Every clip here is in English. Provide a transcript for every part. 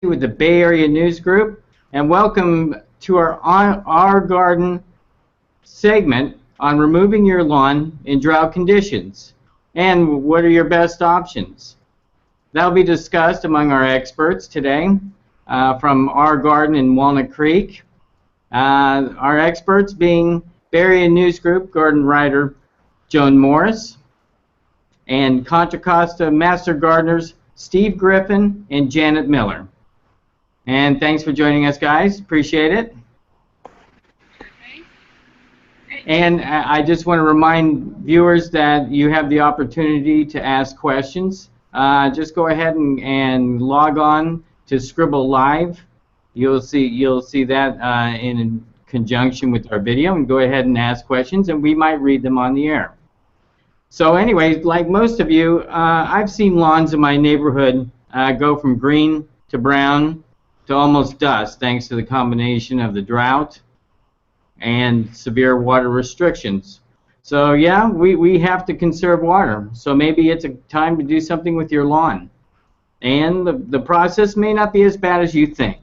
with the Bay Area News Group, and welcome to our garden segment on removing your lawn in drought conditions and what are your best options. That'll be discussed among our experts today from our garden in Walnut Creek. Our experts being Bay Area News Group garden writer Joan Morris and Contra Costa Master Gardeners Steve Griffin and Janet Miller. And thanks for joining us, guys. Appreciate it. And I just want to remind viewers that you have the opportunity to ask questions. Just go ahead and log on to Scribble Live. You'll see that in conjunction with our video, and go ahead and ask questions, and we might read them on the air. So anyway, like most of you, I've seen lawns in my neighborhood go from green to brown to almost dust, thanks to the combination of the drought and severe water restrictions. So yeah, we have to conserve water. So maybe it's a time to do something with your lawn. And the process may not be as bad as you think.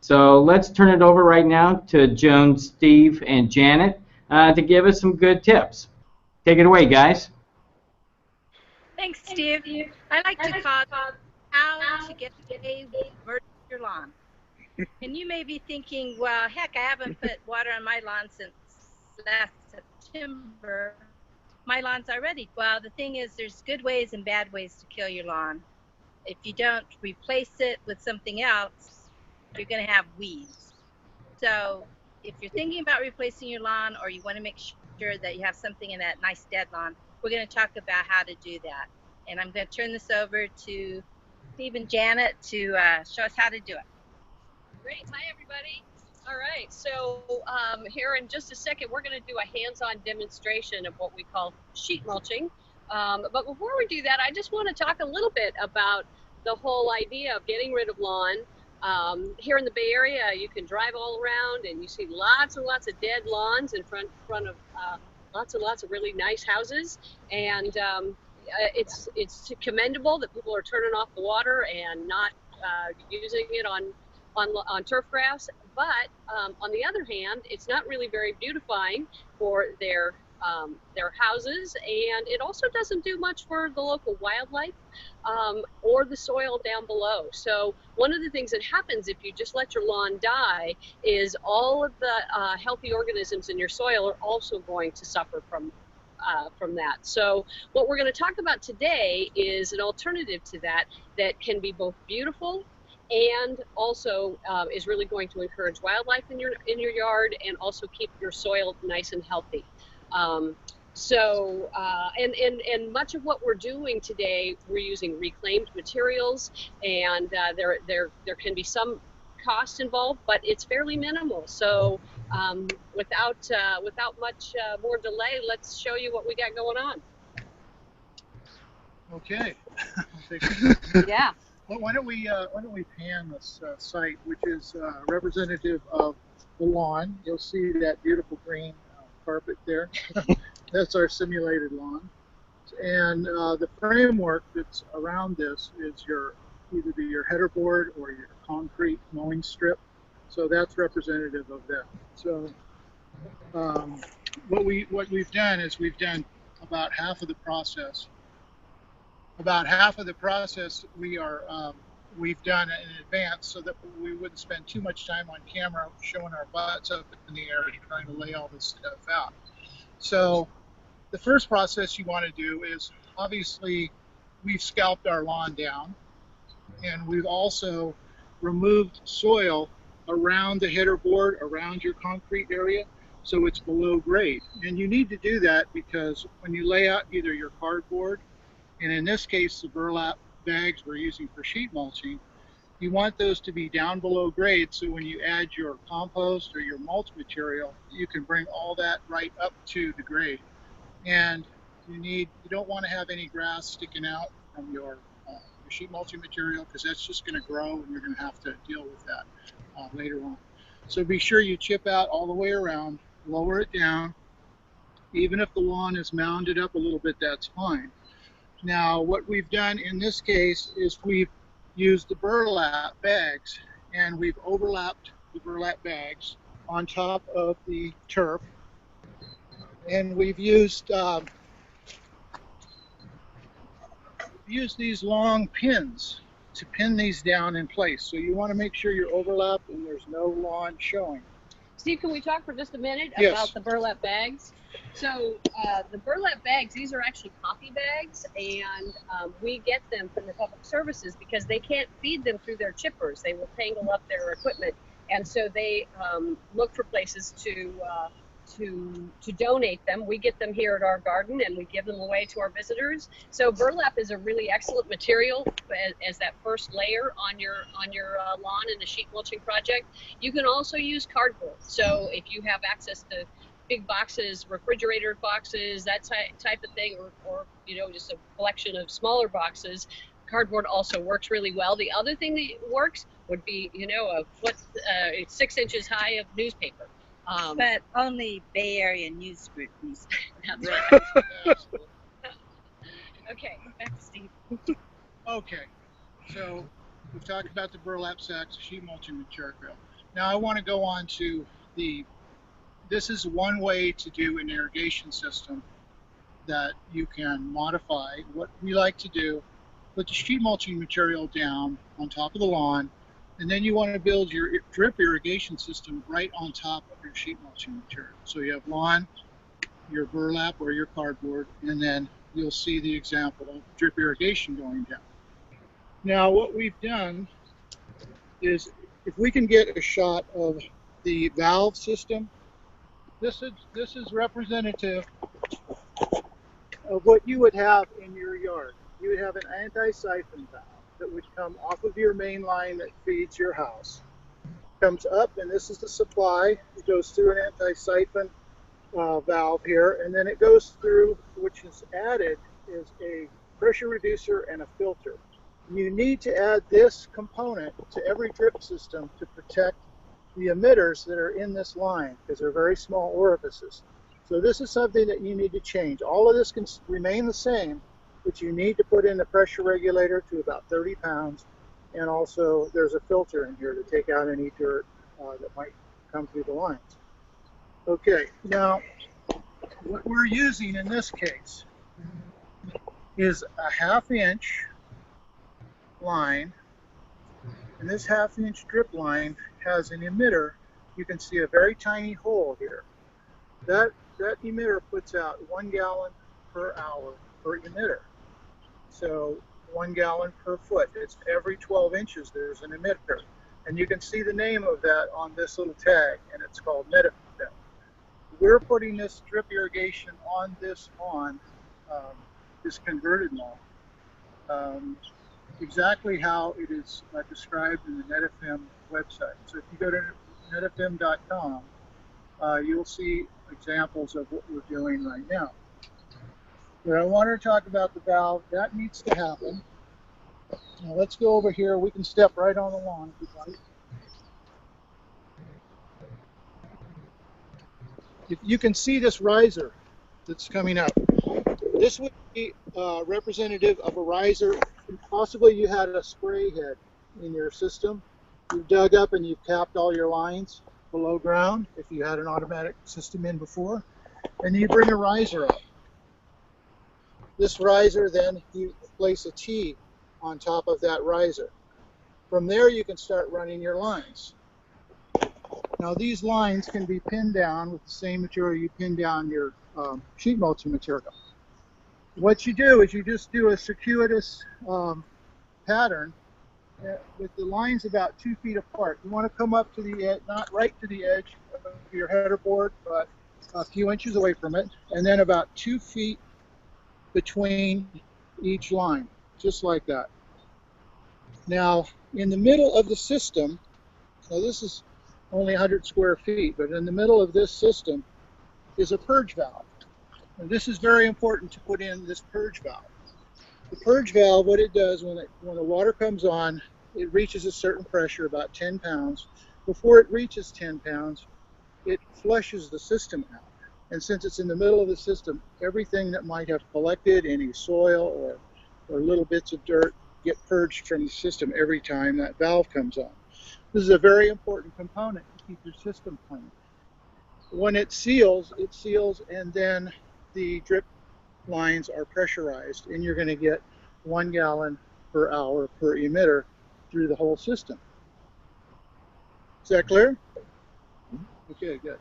So let's turn it over right now to Joan, Steve, and Janet to give us some good tips. Take it away, guys. Thanks, Steve. I like to call it how to get away with murder your lawn. And you may be thinking, well, heck, I haven't put water on my lawn since last September. My lawn's already. Well, the thing is, there's good ways and bad ways to kill your lawn. If you don't replace it with something else, you're going to have weeds. So if you're thinking about replacing your lawn, or you want to make sure that you have something in that nice dead lawn, we're going to talk about how to do that. And I'm going to turn this over to Steve and Janet to show us how to do it. Great. Hi, everybody. All right. So here in just a second, we're going to do a hands-on demonstration of what we call sheet mulching. But before we do that, I just want to talk a little bit about the whole idea of getting rid of lawn. Here in the Bay Area, you can drive all around and you see lots and lots of dead lawns in front of lots and lots of really nice houses. And it's commendable that people are turning off the water and not using it on turf grass, but on the other hand, it's not really very beautifying for their houses, and it also doesn't do much for the local wildlife or the soil down below. So one of the things that happens if you just let your lawn die is all of the healthy organisms in your soil are also going to suffer from that. So what we're going to talk about today is an alternative to that can be both beautiful and also is really going to encourage wildlife in your yard and also keep your soil nice and healthy. And much of what we're doing today, we're using reclaimed materials, and there can be some cost involved, but it's fairly minimal. So without much more delay, let's show you what we got going on. Okay. Yeah. Well, why don't we pan this site, which is representative of the lawn. You'll see that beautiful green carpet there. That's our simulated lawn. And the framework that's around this is either your header board or your concrete mowing strip. So that's representative of that. So what we've done is we've done about half of the process. About half of the process we've done in advance so that we wouldn't spend too much time on camera showing our butts up in the air trying to lay all this stuff out. So the first process you want to do is, obviously, we've scalped our lawn down, and we've also removed soil around the header board, around your concrete area, so it's below grade. And you need to do that because when you lay out either your cardboard, and in this case the burlap bags we're using for sheet mulching, you want those to be down below grade, so when you add your compost or your mulch material, you can bring all that right up to the grade. And you don't want to have any grass sticking out from your sheet mulching material, because that's just going to grow and you're going to have to deal with that later on. So be sure you chip out all the way around, lower it down. Even if the lawn is mounded up a little bit, that's fine. Now, what we've done in this case is we've used the burlap bags, and we've overlapped the burlap bags on top of the turf, and we've used these long pins to pin these down in place. So you want to make sure you're overlapped and there's no lawn showing. Steve, can we talk for just a minute Yes. about the burlap bags? So the burlap bags, these are actually coffee bags, and we get them from the public services because they can't feed them through their chippers. They will tangle up their equipment, and so they look for places to donate them. We get them here at our garden, and we give them away to our visitors. So burlap is a really excellent material as that first layer on your lawn in a sheet mulching project. You can also use cardboard. So if you have access to big boxes, refrigerator boxes, that type of thing, or just a collection of smaller boxes, cardboard also works really well. The other thing that works would be a foot, 6 inches high of newspaper. But only Bay Area newspaper. That's right. Okay, back to Steve. Okay, so we've talked about the burlap sacks, sheet mulching material. Now I want to go on to this is one way to do an irrigation system that you can modify. What we like to do, put the sheet mulching material down on top of the lawn, and then you want to build your drip irrigation system right on top of your sheet mulching material. So you have lawn, your burlap or your cardboard, and then you'll see the example of drip irrigation going down. Now what we've done is, if we can get a shot of the valve system, this is representative of what you would have in your yard. You would have an anti-siphon valve that would come off of your main line that feeds your house. Comes up, and this is the supply. It goes through an anti-siphon valve here, and then it goes through, which is added, is a pressure reducer and a filter. You need to add this component to every drip system to protect the emitters that are in this line, because they're very small orifices. So this is something that you need to change. All of this can remain the same, but you need to put in a pressure regulator to about 30 pounds, and also there's a filter in here to take out any dirt that might come through the lines. Okay, now what we're using in this case is a 1/2 inch line, and this 1/2 inch drip line has an emitter. You can see a very tiny hole here. That emitter puts out 1 gallon per hour per emitter. So 1 gallon per foot. It's every 12 inches there's an emitter. And you can see the name of that on this little tag, and it's called Metafilm. We're putting this drip irrigation on this lawn, this converted lawn, exactly how it is described in the Metafilm website. So if you go to metafilm.com, you'll see examples of what we're doing right now. But I want to talk about the valve. That needs to happen. Now let's go over here. We can step right on the lawn if you'd like. If you can see this riser that's coming up. This would be representative of a riser. Possibly you had a spray head in your system. You've dug up and you've capped all your lines below ground if you had an automatic system in before. And you bring a riser up. This riser, then you place a T on top of that riser. From there you can start running your lines. Now these lines can be pinned down with the same material you pin down your sheet mulching material. What you do is you just do a circuitous pattern with the lines about 2 feet apart. You want to come up to the edge, not right to the edge of your header board, but a few inches away from it, and then about 2 feet between each line, just like that. Now, in the middle of the system, now this is only 100 square feet, but in the middle of this system is a purge valve. And this is very important to put in this purge valve. The purge valve, what it does when the water comes on, it reaches a certain pressure, about 10 pounds. Before it reaches 10 pounds, it flushes the system out. And since it's in the middle of the system, everything that might have collected, any soil or little bits of dirt, get purged from the system every time that valve comes on. This is a very important component to keep your system clean. When it seals, and then the drip lines are pressurized, and you're going to get 1 gallon per hour per emitter through the whole system. Is that clear? Okay, good.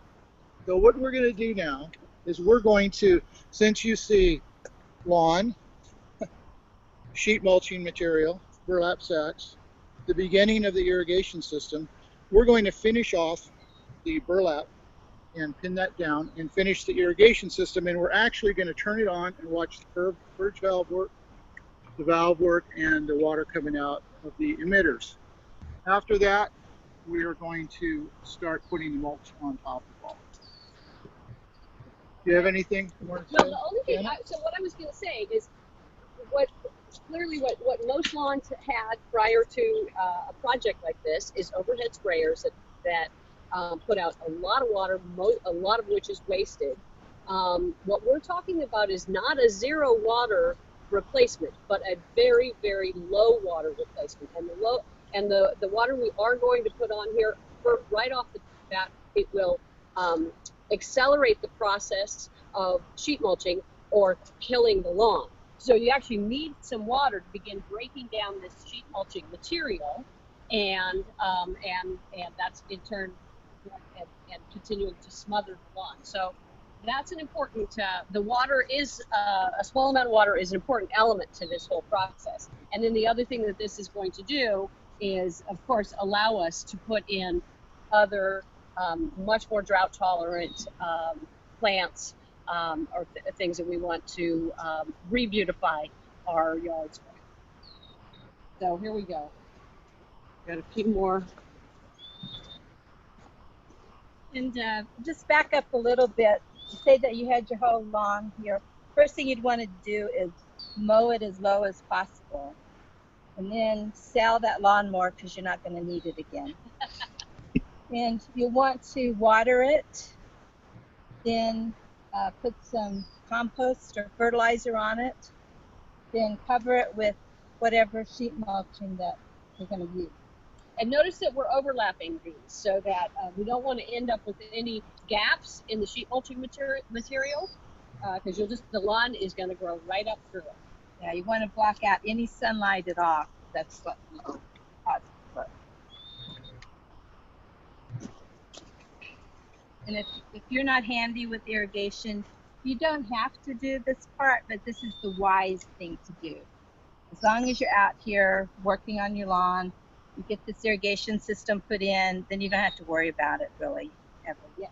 So what we're going to do now is we're going to, since you see lawn, sheet mulching material, burlap sacks, the beginning of the irrigation system, we're going to finish off the burlap and pin that down and finish the irrigation system, and we're actually going to turn it on and watch the purge valve work, the valve work, and the water coming out of the emitters. After that, we are going to start putting the mulch on top of all. Do you have anything more to say? Well, the only thing, so what I was going to say is what most lawns had prior to a project like this is overhead sprayers that put out a lot of water, a lot of which is wasted. What we're talking about is not a zero water replacement, but a very, very low water replacement. And the water we are going to put on here, right off the bat, it will accelerate the process of sheet mulching or killing the lawn. So you actually need some water to begin breaking down this sheet mulching material, and that's in turn and continuing to smother the lawn. So that's an important. The water is a small amount of water is an important element to this whole process. And then the other thing that this is going to do is, of course, allow us to put in other much more drought tolerant plants or things that we want to re-beautify our yards with. So here we go. Got a few more. And just back up a little bit. Say that you had your whole lawn here. First thing you'd want to do is mow it as low as possible. And then sell that lawnmower because you're not going to need it again. And you want to water it. Then put some compost or fertilizer on it. Then cover it with whatever sheet mulching that you're going to use. And notice that we're overlapping these so that we don't want to end up with any gaps in the sheet mulching material because the lawn is going to grow right up through it. Yeah, you want to block out any sunlight at all. That's what you cause it. And if you're not handy with irrigation, you don't have to do this part, but this is the wise thing to do. As long as you're out here working on your lawn, you get this irrigation system put in, then you don't have to worry about it really ever. Yeah.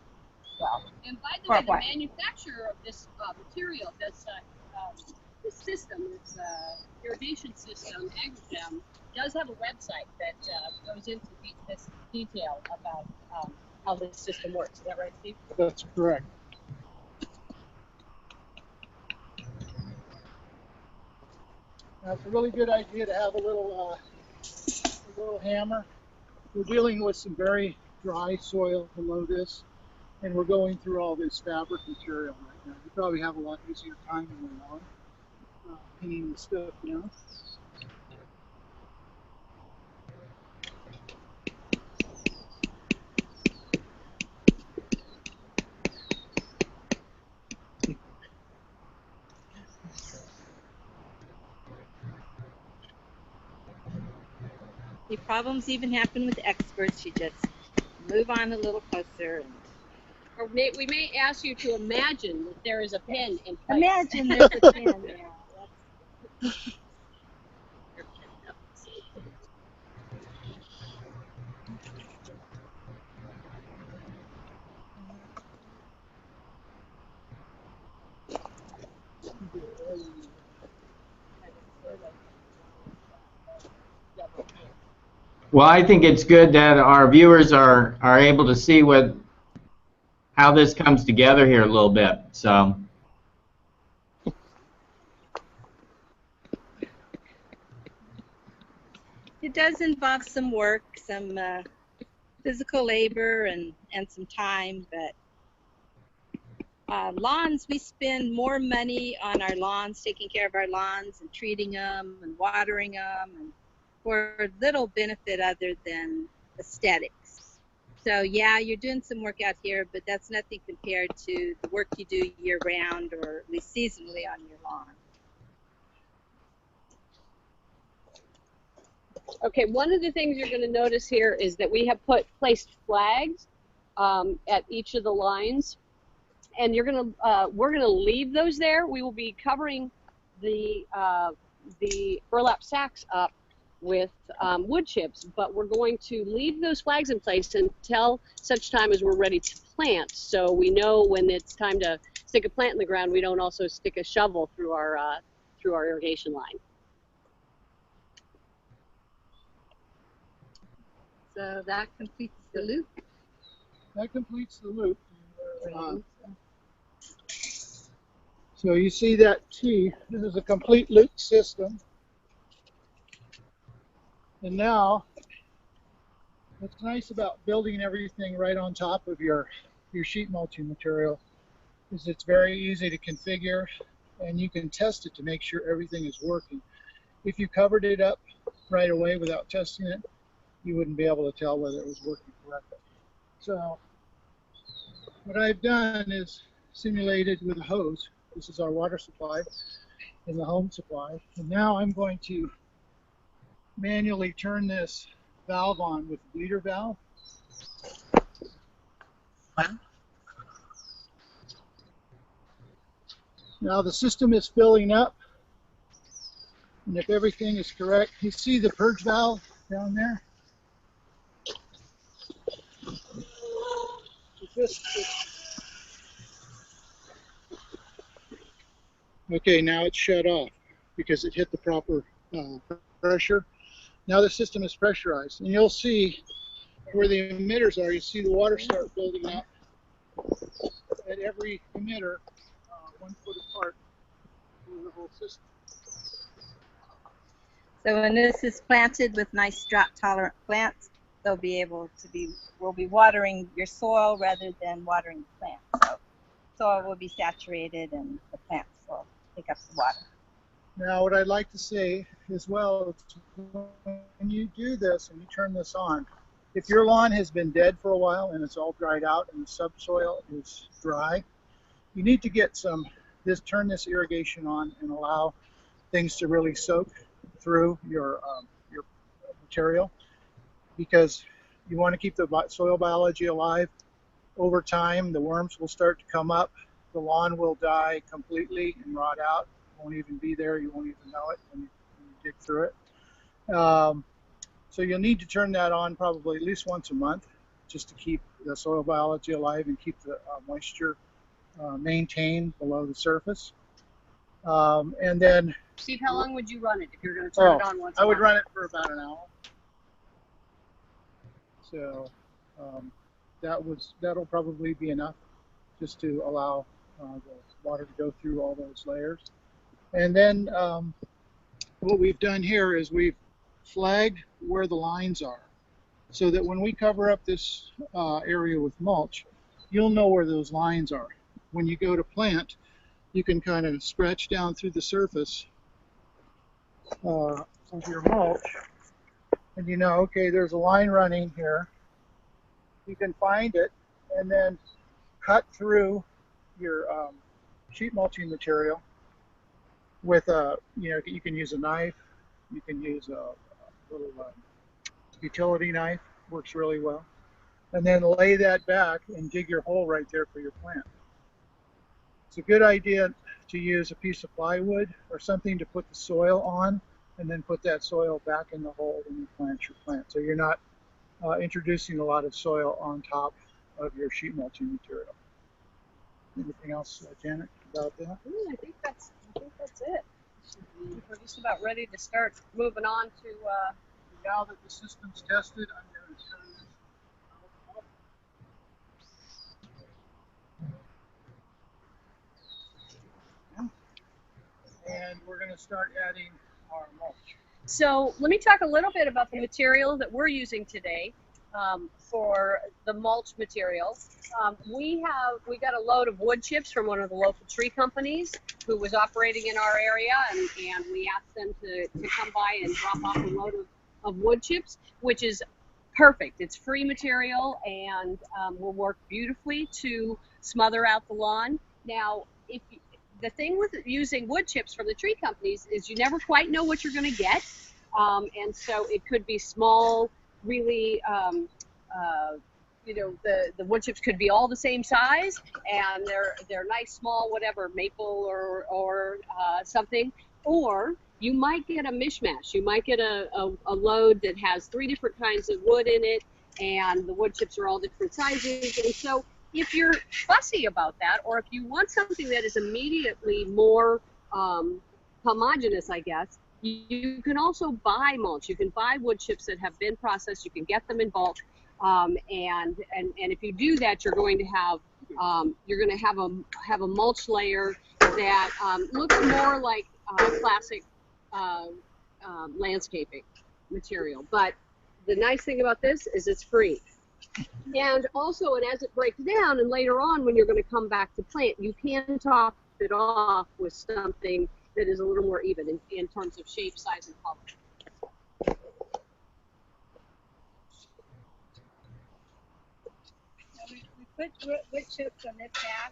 Well, and by the way, the manufacturer of this material, this system, this irrigation system, Agrigem, does have a website that goes into this detail about how this system works. Is that right, Steve? That's correct. Now, it's a really good idea to have a little hammer. We're dealing with some very dry soil below this, and we're going through all this fabric material right now. You probably have a lot easier time in your lawn pinning the stuff down. the problems even happen with experts. You just move on a little closer. And or we may ask you to imagine that there is a pin in place. Imagine there's a pin there. Well, I think it's good that our viewers are able to see how this comes together here a little bit. So. It does involve some work, some physical labor and some time, but lawns, we spend more money on our lawns, taking care of our lawns and treating them and watering them, and for little benefit other than aesthetics. So yeah, you're doing some work out here, but that's nothing compared to the work you do year round or at least seasonally on your lawn. Okay, one of the things you're going to notice here is that we have placed flags at each of the lines, and we're going to leave those there. We will be covering the burlap sacks up with wood chips, but we're going to leave those flags in place until such time as we're ready to plant, so we know when it's time to stick a plant in the ground, we don't also stick a shovel through our irrigation line. So that completes the loop. That completes the loop. So you see that T, this is a complete loop system. And now, what's nice about building everything right on top of your sheet mulching material is it's very easy to configure, and you can test it to make sure everything is working. If you covered it up right away without testing it, you wouldn't be able to tell whether it was working correctly. So what I've done is simulated with a hose. This is our water supply in the home supply. And now I'm going to manually turn this valve on with the bleeder valve. Now the system is filling up, and if everything is correct, you see the purge valve down there? Okay, now it's shut off because it hit the proper pressure. Now the system is pressurized, and you'll see where the emitters are. You see the water start building up at every emitter, 1 foot apart through the whole system. So when this is planted with nice drought-tolerant plants, they'll be able to we'll be watering your soil rather than watering the plant. So soil will be saturated and the plants will pick up the water. Now what I'd like to say as well is when you do this and you turn this on, if your lawn has been dead for a while and it's all dried out and the subsoil is dry, you need to get turn this irrigation on and allow things to really soak through your material, because you want to keep the soil biology alive. Over time, the worms will start to come up, the lawn will die completely and rot out. It won't even be there, you won't even know it when you dig through it. So you'll need to turn that on probably at least once a month, just to keep the soil biology alive and keep the moisture maintained below the surface. And then, Steve, how long would you run it if you're going to turn it on once a month? I would run it for about an hour. So that'll probably be enough just to allow the water to go through all those layers. And then what we've done here is we've flagged where the lines are, so that when we cover up this area with mulch, you'll know where those lines are. When you go to plant, you can kind of scratch down through the surface of your mulch, and you know, okay, there's a line running here. You can find it and then cut through your sheet mulching material with you can use a knife, you can use a little utility knife, works really well, and then lay that back and dig your hole right there for your plant. It's a good idea to use a piece of plywood or something to put the soil on, and then put that soil back in the hole when you plant your plant, so you're not introducing a lot of soil on top of your sheet mulching material. Anything else, Janet, about that? I think that's it. We're just about ready to start moving on to. Now that the system's tested, I'm going to turn this off. And we're going to start adding our mulch. So let me talk a little bit about the material that we're using today. for the mulch material. We got a load of wood chips from one of the local tree companies who was operating in our area, and we asked them to come by and drop off a load of wood chips, which is perfect. It's free material and will work beautifully to smother out the lawn. Now, the thing with using wood chips from the tree companies is you never quite know what you're going to get, and so it could be small, really. The wood chips could be all the same size, and they're nice, small, whatever, maple or something. Or you might get a mishmash. You might get a load that has 3 different kinds of wood in it, and the wood chips are all different sizes. And so if you're fussy about that, or if you want something that is immediately more homogeneous, I guess, you can also buy mulch. You can buy wood chips that have been processed. You can get them in bulk. And if you do that, you're going to have a mulch layer that looks more like classic landscaping material. But the nice thing about this is it's free. And also, and as it breaks down, and later on when you're going to come back to plant, you can top it off with something that is a little more even in terms of shape, size, and color. We put wood chips on this half.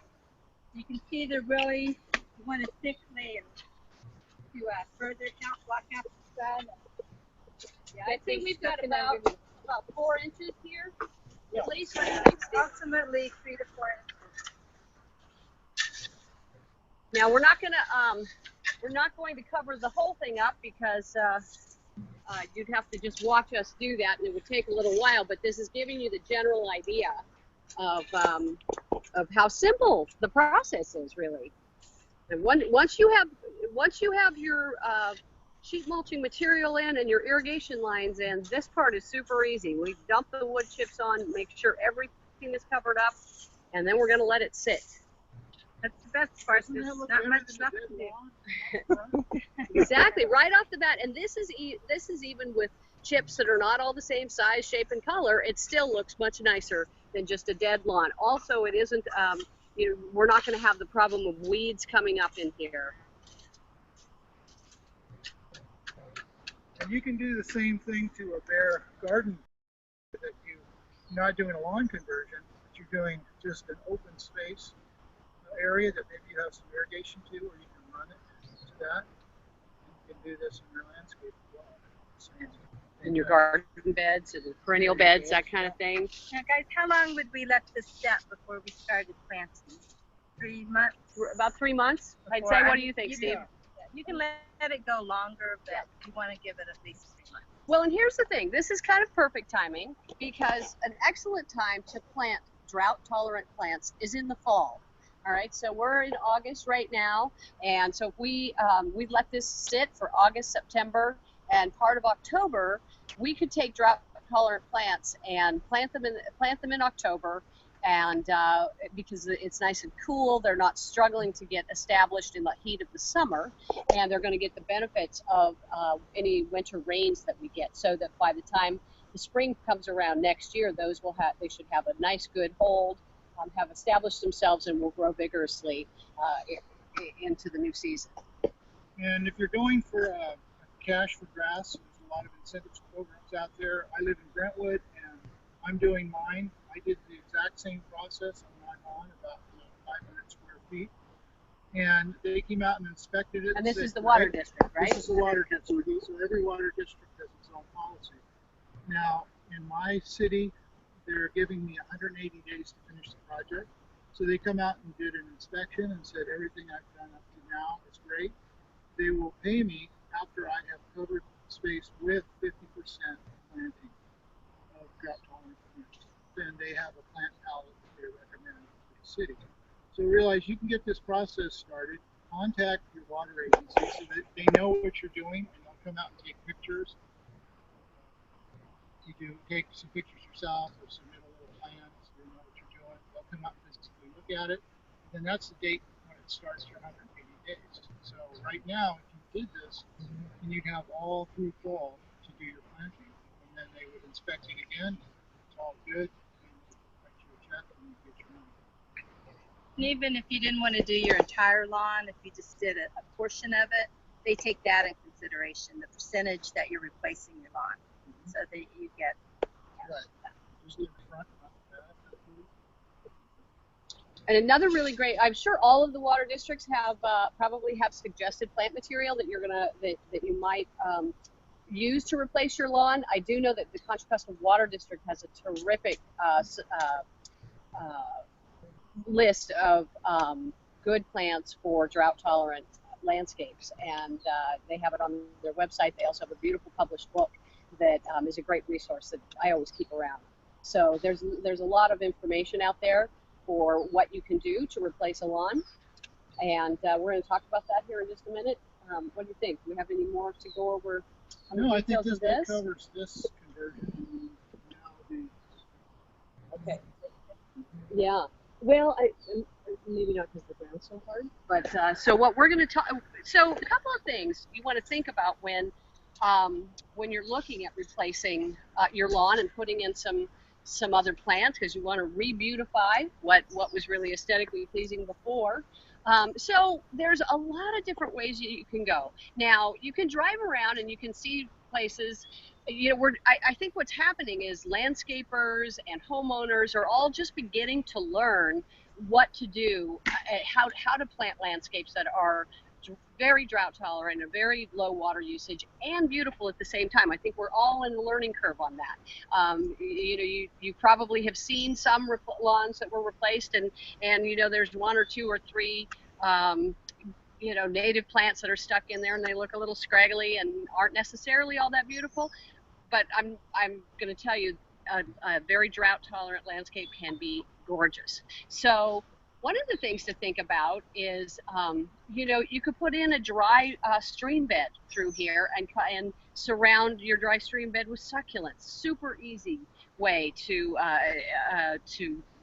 You can see they're really, you want a thick layer to further block out the sun. Yeah, I think we've got about 4 inches here. Yeah. At least Approximately 3 to 4 inches. Now we're not going to cover the whole thing up because you'd have to just watch us do that, and it would take a little while. But this is giving you the general idea of how simple the process is, really. And once you have your sheet mulching material in and your irrigation lines in, this part is super easy. We dump the wood chips on, make sure everything is covered up, and then we're going to let it sit. That's the best part. There's not much left to do. Exactly, right off the bat. And this is even with chips that are not all the same size, shape, and color. It still looks much nicer than just a dead lawn. Also, it isn't. We're not going to have the problem of weeds coming up in here. And you can do the same thing to a bare garden that you're not doing a lawn conversion, but you're doing just an open space area that maybe you have some irrigation to, or you can run it to that. You can do this in your landscape as well. In your garden beds and perennial beds, that kind of thing. Now, guys, how long would we let this set before we started planting? 3 months? About 3 months, I'd say. What do you think, Steve? You can let it go longer, but you want to give it at least 3 months. Well, and here's the thing. This is kind of perfect timing because an excellent time to plant drought-tolerant plants is in the fall. All right, so we're in August right now, and so if we let this sit for August, September, and part of October, we could take drought-tolerant plants and plant them in October, and because it's nice and cool, they're not struggling to get established in the heat of the summer, and they're going to get the benefits of any winter rains that we get. So that by the time the spring comes around next year, they should have a nice, good hold. Have established themselves and will grow vigorously into the new season. And if you're going for cash for grass, there's a lot of incentives programs out there. I live in Brentwood, and I'm doing mine. I did the exact same process on my lawn, about 500 square feet, and they came out and inspected it. And this is the water district, right? This is the water district. So every water district has its own policy. Now, in my city, they're giving me 180 days to finish the project. So they come out and did an inspection and said everything I've done up to now is great. They will pay me after I have covered space with 50% planting of drought-tolerant plants. Then they have a plant palette that they recommend for the city. So realize you can get this process started. Contact your water agency so that they know what you're doing, and they'll come out and take pictures. You can take some pictures yourself or submit a little plan so they know what you're doing. They'll come out and physically look at it. Then that's the date when it starts your 180 days. So right now, if you did this, then you'd have all through fall to do your planting. And then they would inspect it again, it's all good, and write you a check and you get your money. And even if you didn't want to do your entire lawn, if you just did a portion of it, they take that in consideration, the percentage that you're replacing your lawn, so that you get. Right. Just in front, not the back. And another really great, I'm sure all of the water districts have probably have suggested plant material that you're gonna that you might use to replace your lawn. I do know that the Contra Costa Water District has a terrific list of good plants for drought tolerant landscapes, and they have it on their website. They also have a beautiful published book that is a great resource that I always keep around. So there's a lot of information out there for what you can do to replace a lawn, and we're going to talk about that here in just a minute. What do you think? Do we have any more to go over on the No, I think details of that this? covers this conversion. Okay. Yeah. Well, maybe not because the ground's so hard, but so what we're going to talk. So a couple of things you want to think about when you're looking at replacing your lawn and putting in some other plants, because you want to re-beautify what was really aesthetically pleasing before. So there's a lot of different ways you can go. Now you can drive around and you can see places. You know, I think what's happening is landscapers and homeowners are all just beginning to learn what to do, how to plant landscapes that are very drought tolerant and very low water usage and beautiful at the same time. I think we're all in the learning curve on that. You know, you probably have seen some lawns that were replaced, and you know, there's one or two or three you know, native plants that are stuck in there and they look a little scraggly and aren't necessarily all that beautiful. But I'm going to tell you, a very drought tolerant landscape can be gorgeous. So one of the things to think about is, you know, you could put in a dry stream bed through here and surround your dry stream bed with succulents. Super easy way to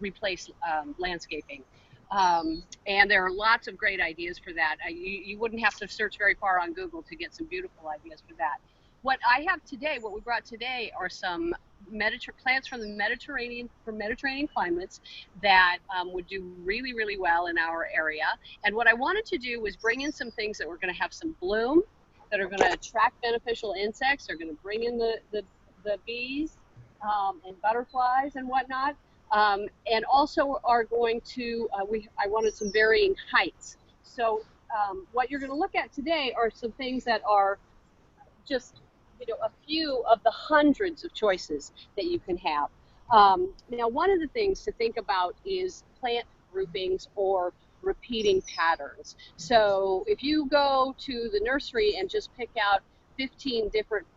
replace landscaping. And there are lots of great ideas for that. You wouldn't have to search very far on Google to get some beautiful ideas for that. What I have today, what we brought today, are some plants from the Mediterranean, from Mediterranean climates that would do really, really well in our area. And what I wanted to do was bring in some things that were going to have some bloom, that are going to attract beneficial insects, are going to bring in the bees and butterflies and whatnot. And also are going to, I wanted some varying heights. So what you're going to look at today are some things that are just, you know, a few of the hundreds of choices that you can have. Now, one of the things to think about is plant groupings or repeating patterns. So if you go to the nursery and just pick out 15 different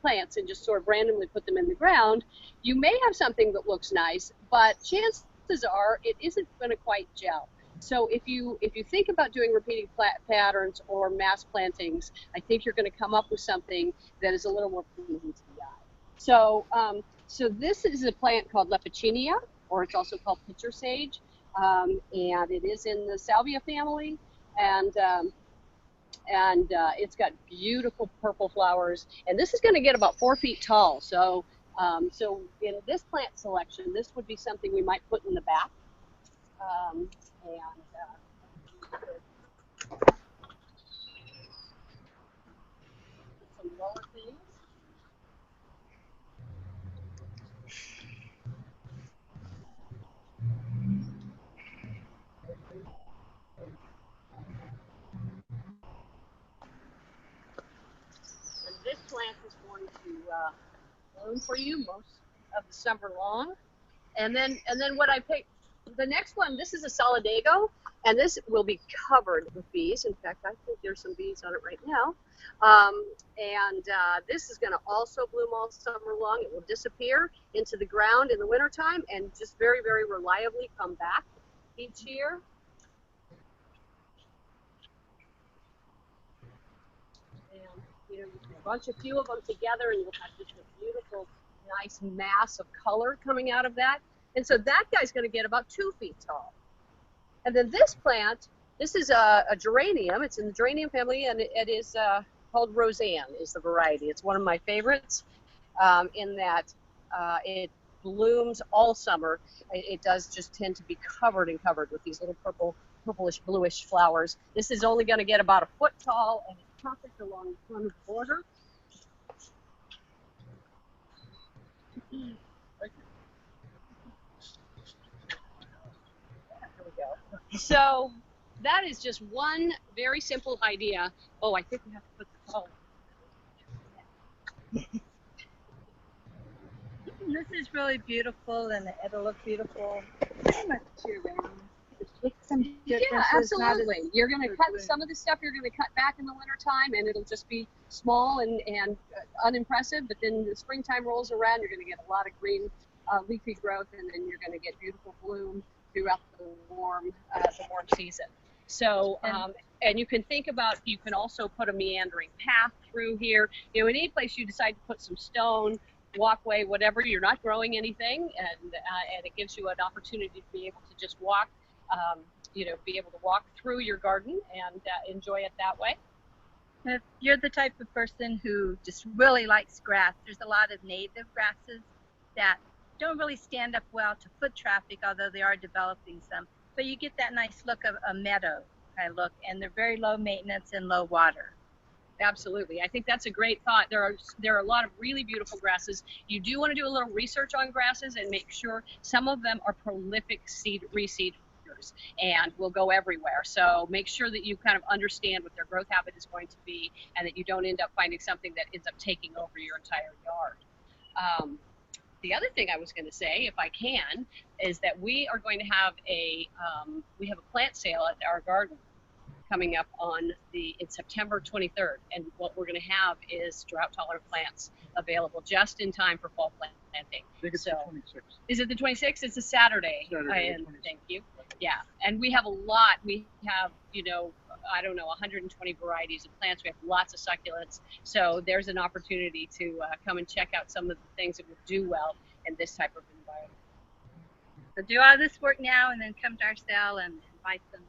plants and just sort of randomly put them in the ground, you may have something that looks nice, but chances are it isn't going to quite gel. So if you think about doing repeating patterns or mass plantings, I think you're going to come up with something that is a little more pleasing to the eye. So so this is a plant called Lepicinia, or it's also called pitcher sage, and it is in the salvia family, and it's got beautiful purple flowers, and this is going to get about 4 feet tall. So so in this plant selection, this would be something we might put in the back. Some lower things. And this plant is going to bloom for you most of the summer long. And then what I picked, the next one, this is a solidago, and this will be covered with bees. In fact, I think there's some bees on it right now. This is going to also bloom all summer long. It will disappear into the ground in the wintertime and just very, very reliably come back each year. And you know, you can bunch a few of them together and you'll have just a beautiful, nice mass of color coming out of that. And so that guy's going to get about 2 feet tall. And then this plant, this is a geranium. It's in the geranium family, and it is called Roseanne is the variety. It's one of my favorites in that It blooms all summer. It does just tend to be covered with these little purplish, bluish flowers. This is only going to get about a foot tall, and it's perfect along the front of the border. There we go. So that is just one very simple idea. Oh, I think we have to put the color. This is really beautiful, and it'll look beautiful pretty much year-round. Yeah, absolutely. You're going to cut some of the stuff. You're going to cut back in the wintertime, and it'll just be small and unimpressive. But then the springtime rolls around, you're going to get a lot of green leafy growth, and then you're going to get beautiful bloom throughout the warm season. So, and you can think about, you can also put a meandering path through here. You know, in any place you decide to put some stone, walkway, whatever, you're not growing anything, and it gives you an opportunity to be able to just walk, be able to walk through your garden and enjoy it that way. If you're the type of person who just really likes grass, there's a lot of native grasses that don't really stand up well to foot traffic, although they are developing some. But you get that nice look of a meadow kind of look, and they're very low maintenance and low water. Absolutely. I think that's a great thought. There are a lot of really beautiful grasses. You do want to do a little research on grasses and make sure some of them are prolific reseed feeders and will go everywhere. So make sure that you kind of understand what their growth habit is going to be, and that you don't end up finding something that ends up taking over your entire yard. The other thing I was going to say, if I can, is that we are going to have we have a plant sale at our garden coming up in September 23rd, and what we're going to have is drought-tolerant plants available just in time for fall planting. I think it's the 26th. Is it the 26th? It's a Saturday. Thank you. Yeah, and we have a lot. We have, I don't know, 120 varieties of plants. We have lots of succulents. So there's an opportunity to come and check out some of the things that will do well in this type of environment. So do all this work now, and then come to our sale and buy some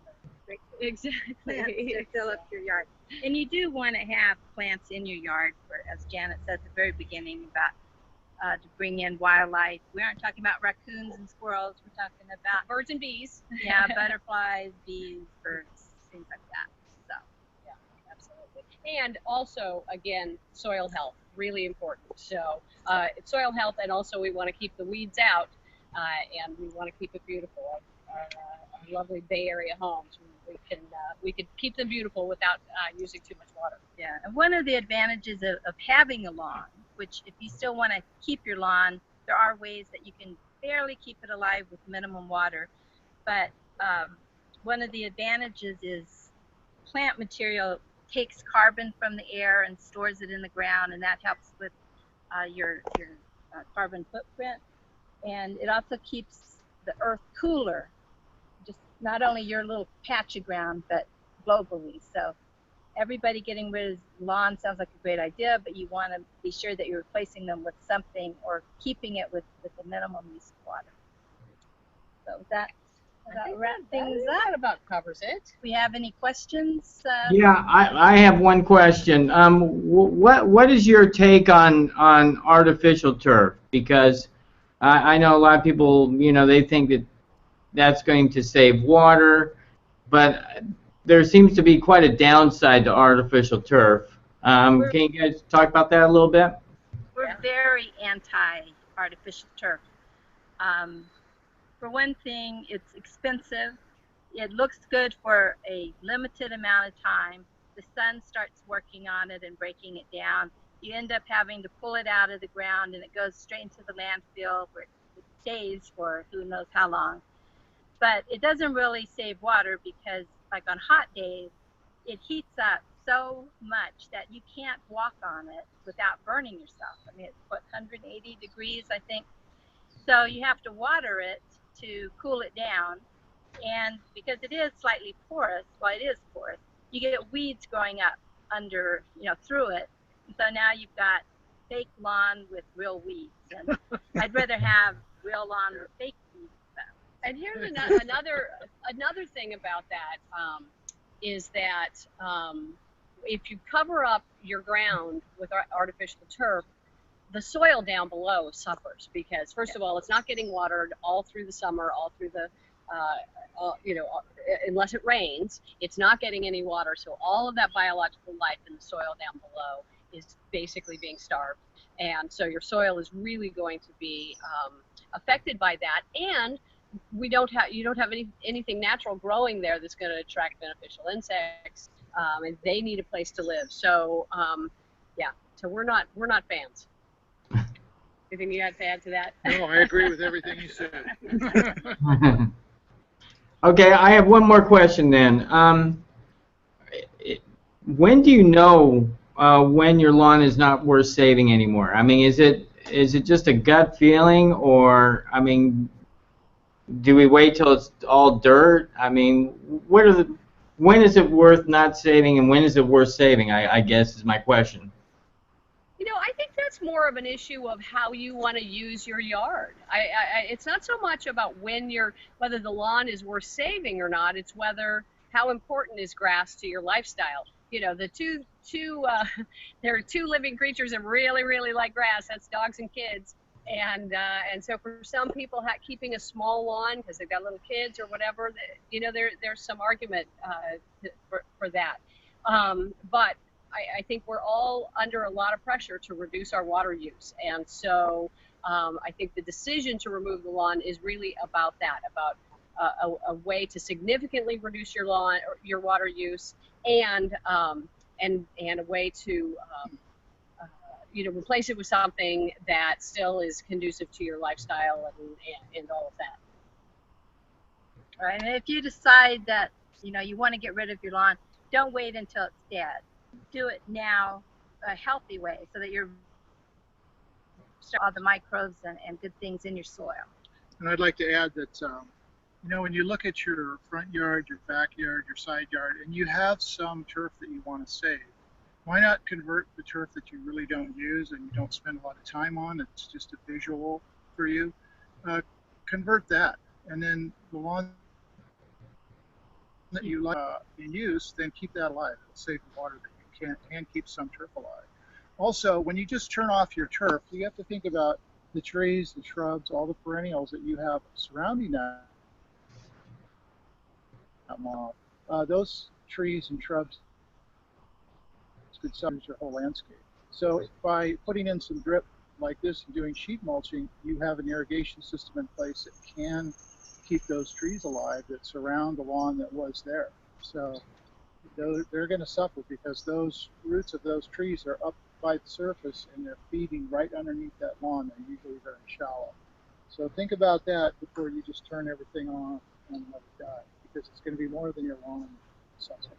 great Exactly. plants to fill up your yard. And you do want to have plants in your yard, for, as Janet said at the very beginning, about to bring in wildlife. We aren't talking about raccoons and squirrels. We're talking about Birds and bees. Yeah, butterflies, bees, birds, things like that. So yeah, absolutely. And also, again, soil health, really important. So soil health, and also we want to keep the weeds out, and we want to keep it beautiful. Our lovely Bay Area homes, we can keep them beautiful without using too much water. Yeah, and one of the advantages of having a lawn, which if you still want to keep your lawn, there are ways that you can barely keep it alive with minimum water. But one of the advantages is plant material takes carbon from the air and stores it in the ground, and that helps with your carbon footprint. And it also keeps the earth cooler, just not only your little patch of ground, but globally. So everybody getting rid of lawn sounds like a great idea, but you want to be sure that you're replacing them with something, or keeping it with the minimum use of water. So that wrap things up. That about covers it. We have any questions? Yeah, I have one question. What is your take on artificial turf? Because I know a lot of people, they think that that's going to save water, but there seems to be quite a downside to artificial turf. Can you guys talk about that a little bit? We're very anti-artificial turf. For one thing, it's expensive. It looks good for a limited amount of time. The sun starts working on it and breaking it down. You end up having to pull it out of the ground, and it goes straight into the landfill, where it stays for who knows how long. But it doesn't really save water, because like on hot days, it heats up so much that you can't walk on it without burning yourself. I mean, it's 180 degrees, I think. So you have to water it to cool it down. And because it is slightly porous, well, it is porous, you get weeds growing up under, through it. And so now you've got fake lawn with real weeds. And I'd rather have real lawn with fake weeds. And here's another thing about that, is that if you cover up your ground with artificial turf, the soil down below suffers because, first of all, it's not getting watered all through the summer, all through the, unless it rains, it's not getting any water. So all of that biological life in the soil down below is basically being starved. And so your soil is really going to be affected by that. And you don't have anything natural growing there that's going to attract beneficial insects, and they need a place to live. So yeah, so we're not fans. Anything you have to add to that? No, I agree with everything you said. Okay, I have one more question then. When do you know when your lawn is not worth saving anymore? I mean, is it just a gut feeling, or I mean, do we wait till it's all dirt? I mean, when is it worth not saving, and when is it worth saving? I guess is my question. I think that's more of an issue of how you want to use your yard. It's not so much about whether the lawn is worth saving or not. It's how important is grass to your lifestyle. The there are two living creatures that really, really like grass. That's dogs and kids. And so for some people, keeping a small lawn because they've got little kids or whatever, there's some argument for that. But I think we're all under a lot of pressure to reduce our water use. And so I think the decision to remove the lawn is really about that, about a way to significantly reduce your water use, and a way to replace it with something that still is conducive to your lifestyle and all of that. All right, and if you decide that you want to get rid of your lawn, don't wait until it's dead. Do it now, a healthy way, so that you're all the microbes and good things in your soil. And I'd like to add that, when you look at your front yard, your backyard, your side yard, and you have some turf that you want to save, why not convert the turf that you really don't use and you don't spend a lot of time on? It's just a visual for you. Convert that, and then the lawn that you like in use, then keep that alive. It'll save the water that you can and keep some turf alive. Also, when you just turn off your turf, you have to think about the trees, the shrubs, all the perennials that you have surrounding that lawn. Those trees and shrubs could submerge your whole landscape. So by putting in some drip like this and doing sheet mulching, you have an irrigation system in place that can keep those trees alive that surround the lawn that was there. So they're going to suffer because those roots of those trees are up by the surface and they're feeding right underneath that lawn. They're usually very shallow. So think about that before you just turn everything on and let it die, because it's going to be more than your lawn suffering.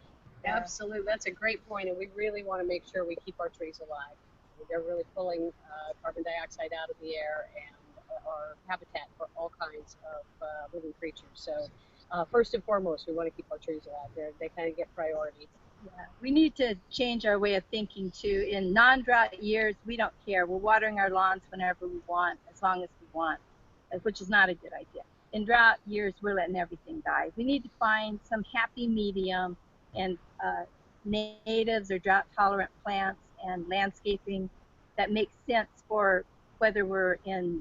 Absolutely, that's a great point, and we really want to make sure we keep our trees alive. They're really pulling carbon dioxide out of the air and are habitat for all kinds of living creatures. So first and foremost, we want to keep our trees alive. They kind of get priority. Yeah. We need to change our way of thinking too. In non-drought years, we don't care. We're watering our lawns whenever we want, as long as we want, which is not a good idea. In drought years, we're letting everything die. We need to find some happy medium, and natives or drought-tolerant plants and landscaping that makes sense for whether we're in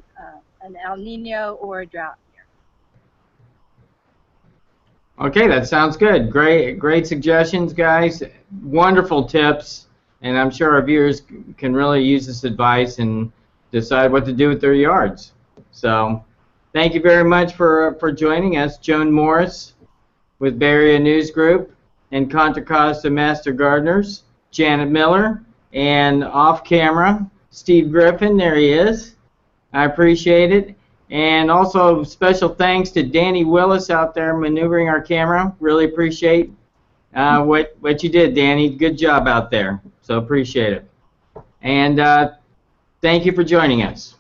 an El Nino or a drought year. Okay, that sounds good. Great suggestions, guys. Wonderful tips, and I'm sure our viewers can really use this advice and decide what to do with their yards. So, thank you very much for joining us, Joan Morris with Bay Area News Group, and Contra Costa Master Gardeners, Janet Miller, and off camera, Steve Griffin. There he is. I appreciate it. And also special thanks to Danny Willis out there maneuvering our camera. Really appreciate what you did, Danny. Good job out there. So appreciate it. And thank you for joining us.